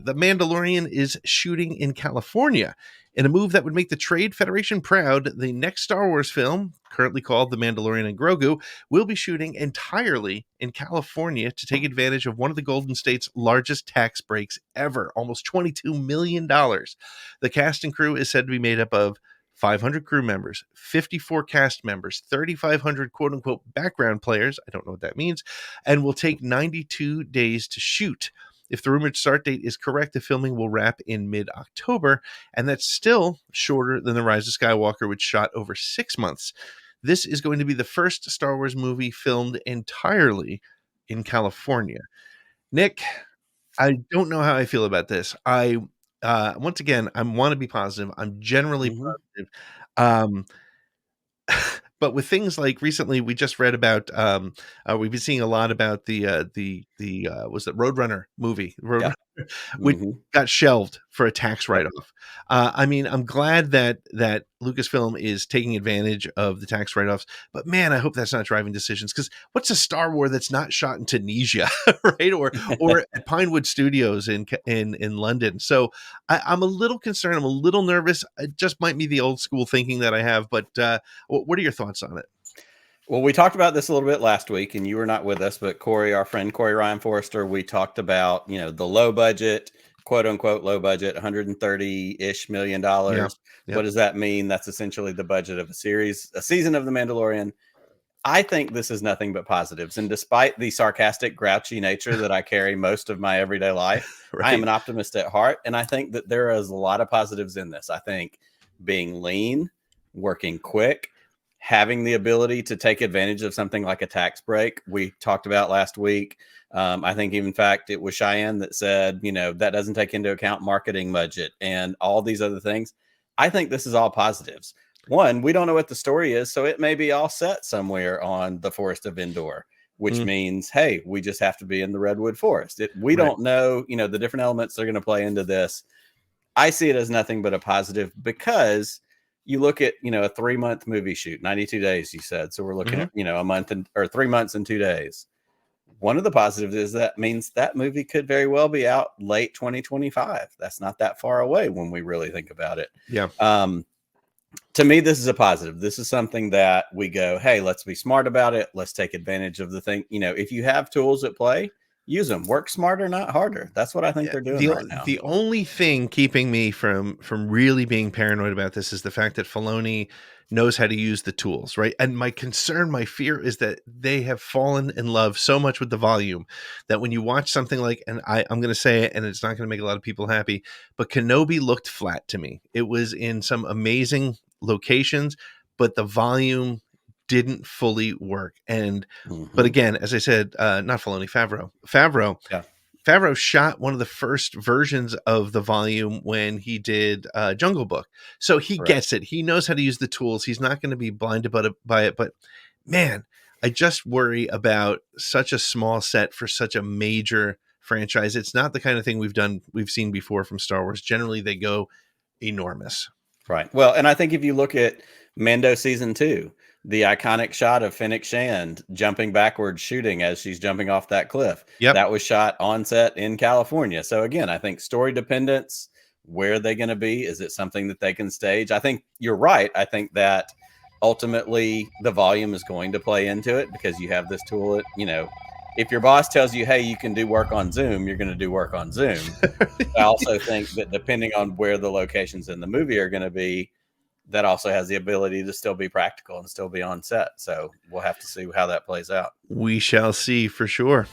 The Mandalorian is shooting in California. In a move that would make the Trade Federation proud, the next Star Wars film, currently called The Mandalorian and Grogu, will be shooting entirely in California to take advantage of one of the Golden State's largest tax breaks ever, almost $22 million. The cast and crew is said to be made up of 500 crew members, 54 cast members, 3,500 quote unquote background players. I don't know what that means, and will take 92 days to shoot. If the rumored start date is correct, the filming will wrap in mid-October, and that's still shorter than The Rise of Skywalker, which shot over 6 months. This is going to be the first Star Wars movie filmed entirely in California. Nick, I don't know how I feel about this. Once again, I want to be positive. I'm generally positive. Um, but with things like recently, we just read about. We've been seeing a lot about the was it Roadrunner movie, Yeah. which got shelved for a tax write-off. I mean, I'm glad that Lucasfilm is taking advantage of the tax write-offs, but man, I hope that's not driving decisions. Because what's a Star Wars that's not shot in Tunisia, right? Or at Pinewood Studios in London? So I'm a little concerned. I'm a little nervous. It just might be the old school thinking that I have. But what are your thoughts on it? Well, we talked about this a little bit last week, and you were not with us, but Corey, our friend Corey Ryan Forrester, we talked about, the low budget, quote unquote, low budget, $130-ish million. Yeah. What does that mean? That's essentially the budget of a season of The Mandalorian. I think this is nothing but positives. And despite the sarcastic, grouchy nature that I carry most of my everyday life, right. I am an optimist at heart. And I think that there is a lot of positives in this. I think being lean, working quick, having the ability to take advantage of something like a tax break we talked about last week. I think, in fact, it was Cheyenne that said, that doesn't take into account marketing budget and all these other things. I think this is all positives. One, we don't know what the story is, so it may be all set somewhere on the Forest of Endor, which means, hey, we just have to be in the Redwood Forest. We don't know, the different elements that are going to play into this. I see it as nothing but a positive because you look at, a 3-month movie shoot, 92 days, you said. So we're looking at, a month or 3 months and 2 days. One of the positives is that means that movie could very well be out late 2025. That's not that far away when we really think about it. Yeah. To me, this is a positive. This is something that we go, hey, let's be smart about it. Let's take advantage of the thing. If you have tools at play, use them. Work smarter, not harder. That's what I think they're doing right now. The only thing keeping me from really being paranoid about this is the fact that Filoni knows how to use the tools, right? And my fear is that they have fallen in love so much with the volume that when you watch something like, and I'm going to say it, and it's not going to make a lot of people happy, but Kenobi looked flat to me. It was in some amazing locations, but the volume didn't fully work. And but again, as I said, not Filoni, Favreau. Yeah. Favreau shot one of the first versions of the volume when he did Jungle Book. So he gets it. He knows how to use the tools. He's not going to be blinded by it. But man, I just worry about such a small set for such a major franchise. It's not the kind of thing we've seen before from Star Wars. Generally, they go enormous. Right. Well, and I think if you look at Mando season 2, the iconic shot of Fennec Shand jumping backwards, shooting as she's jumping off that cliff. Yep. That was shot on set in California. So again, I think story dependence, where are they going to be? Is it something that they can stage? I think you're right. I think that ultimately the volume is going to play into it because you have this tool. If your boss tells you, hey, you can do work on Zoom, you're going to do work on Zoom. I also think that depending on where the locations in the movie are going to be, that also has the ability to still be practical and still be on set. So we'll have to see how that plays out. We shall see for sure.